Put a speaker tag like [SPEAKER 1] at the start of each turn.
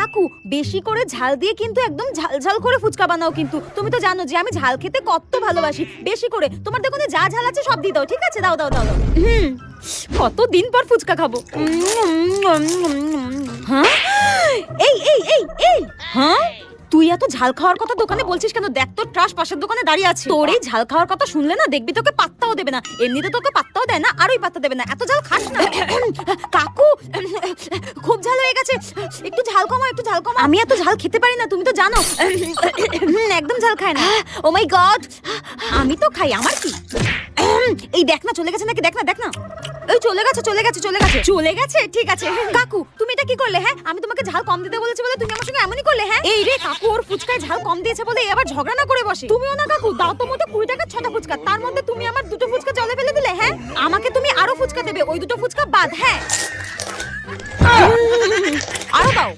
[SPEAKER 1] কাকু বেশি করে ঝাল দিয়ে কিন্তু একদম ঝাল ঝাল করে ফুচকা বানাও, কিন্তু তুমি তো জানো যে আমি ঝাল খেতে কত ভালোবাসি। বেশি করে তোমার দোকানে যা ঝাল আছে সব দিয়ে দাও, ঠিক আছে? দাও দাও দাও দাও। কতদিন পর ফুচকা খাবো। হ্যাঁ এই এই এই এই হ্যাঁ তুই এত ঝাল খাওয়ার কথা দোকানে বলছিস কেন? দেখ তোর ট্রাশ পাশের দোকানে দাঁড়িয়ে আছে। তোর এই ঝাল খাওয়ার কথা শুনলে না দেখবি তোকে পাত্তাও দেবে না। এমনিতে তোকে পাত্তাও দেয় না, আরোই পাত্তা দেবে না। এত ঝাল খাস না। কাকু খুব ঝাল হয়ে গেছে, একটু ঝাল কমাও, একটু ঝাল কমাও। আমি এত ঝাল খেতে পারি না, তুমি তো জানো। একদম ঝাল খায় না। ও মাই গড, আমি তো খাই, আমার কি? এই দেখ না চলে গেছে নাকি, দেখ না দেখ না। এই চলে গেছে চলে গেছে চলে গেছে চলে গেছে। ঠিক আছে কাকু তুমি এটা কি করলে? হ্যাঁ আমি তোমাকে ঝাল কম দিতে বলেছি বলে তুমি আমার সঙ্গে এমনই করলে। হ্যাঁ এই রে কাকু, ওর ফুচকায় ঝাল কম দিয়েছে বলে আবার ঝগড়া না করে বসে। তুমিও না কাকু, দাও তো মোটে 20 টাকা 6টা ফুচকা, তার মধ্যে তুমি আমার 2টো ফুচকা জলে ফেলে দিলে। হ্যাঁ আমাকে তুমি আরো ফুচকা দেবে, ওই 2টো ফুচকা বাদ। হ্যাঁ আরো দাও।